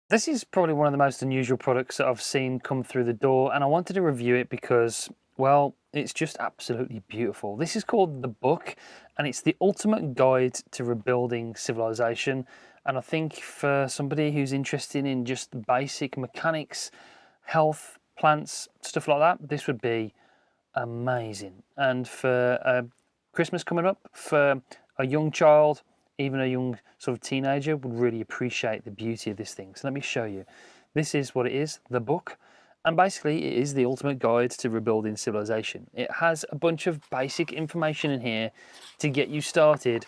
This is probably one of the most unusual products that I've seen come through the door, and I wanted to review it because, well, it's just absolutely beautiful. This is called The Book, and it's the ultimate guide to rebuilding civilization. And I think for somebody who's interested in just basic mechanics, health, plants, stuff like that, this would be amazing. And for Christmas coming up, for a young child, even a young sort of teenager would really appreciate the beauty of this thing. So let me show you. This is what it is, The Book. And basically it is the ultimate guide to rebuilding civilization. It has a bunch of basic information in here to get you started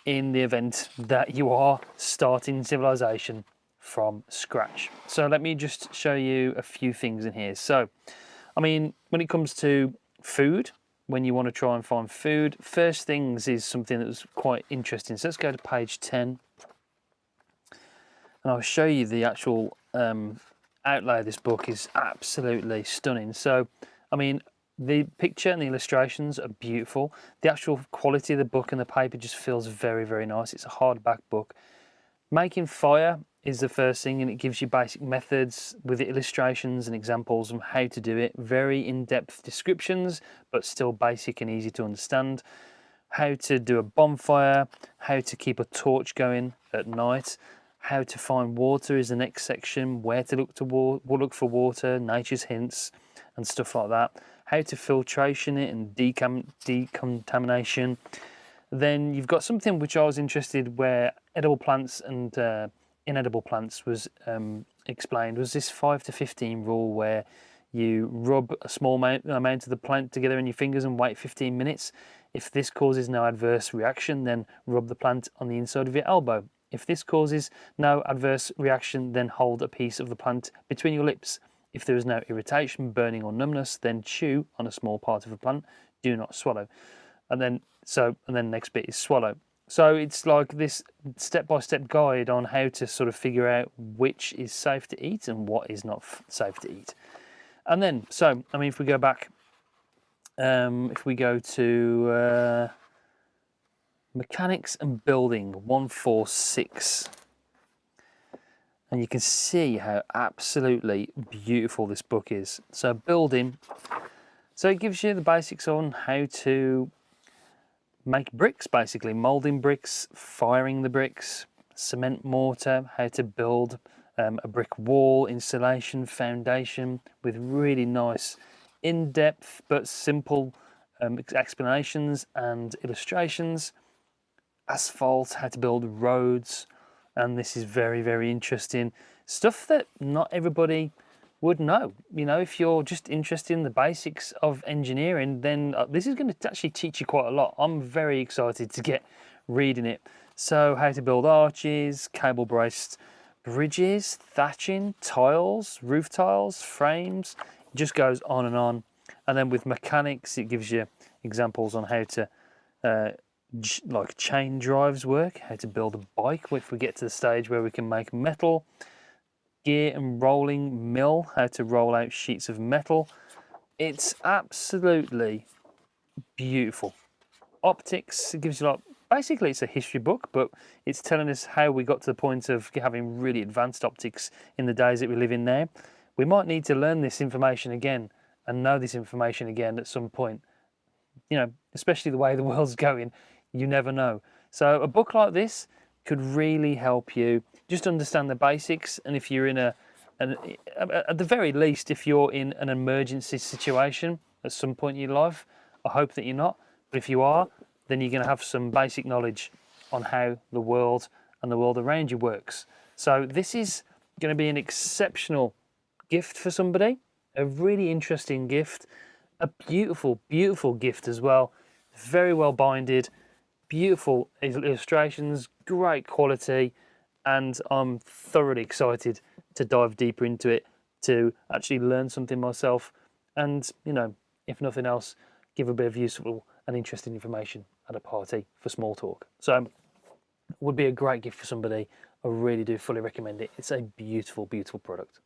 in the event that you are starting civilization from scratch. So let me just show you a few things in here. So, I mean, when it comes to food, when you want to try and find food, first things is something that was quite interesting. So let's go to page 10 and I'll show you the actual outlay of this book is absolutely stunning. So, I mean, the picture and the illustrations are beautiful. The actual quality of the book and the paper just feels very, very nice. It's a hardback book. Making fire is the first thing, and it gives you basic methods with illustrations and examples on how to do it. Very in-depth descriptions, but still basic and easy to understand. How to do a bonfire, how to keep a torch going at night, how to find water is the next section, where to look for water, nature's hints and stuff like that. How to filtration it and decontamination. Then you've got something which I was interested where edible plants and inedible plants was explained, was this 5 to 15 rule where you rub a small amount of the plant together in your fingers and wait 15 minutes. If this causes no adverse reaction, then rub the plant on the inside of your elbow. If this causes no adverse reaction, then hold a piece of the plant between your lips. If there is no irritation, burning or numbness, then chew on a small part of the plant. Do not swallow. And then next bit is swallow. So it's like this step-by-step guide on how to sort of figure out which is safe to eat and what is not safe to eat. And then, so, I mean, if we go back, if we go to mechanics and building 146, and you can see how absolutely beautiful this book is. So building, so it gives you the basics on how to make bricks, basically molding bricks, firing the bricks, cement mortar, how to build a brick wall, insulation, foundation, with really nice in-depth but simple explanations and illustrations. Asphalt, how to build roads, and this is very, very interesting stuff that not everybody would know. You know, if you're just interested in the basics of engineering, then this is going to actually teach you quite a lot. I'm very excited to get reading it. So how to build arches, cable braced bridges, thatching, tiles, roof tiles, frames, it just goes on and on. And then with mechanics, it gives you examples on how to like chain drives work, how to build a bike if we get to the stage where we can make metal, gear and rolling mill, how to roll out sheets of metal. It's absolutely beautiful. Optics, it gives you like, basically it's a history book, but it's telling us how we got to the point of having really advanced optics in the days that we live in now. We might need to learn this information again and know this information again at some point. You know, especially the way the world's going, you never know. So a book like this could really help you just understand the basics. And if you're in at the very least, if you're in an emergency situation at some point in your life, I hope that you're not, but if you are, then you're going to have some basic knowledge on how the world and the world around you works. So this is going to be an exceptional gift for somebody, a really interesting gift, a beautiful, beautiful gift as well, very well binded, beautiful illustrations, great quality, and I'm thoroughly excited to dive deeper into it, to actually learn something myself, and, you know, if nothing else, give a bit of useful and interesting information at a party for small talk. So it would be a great gift for somebody. I really do fully recommend it. It's a beautiful, beautiful product.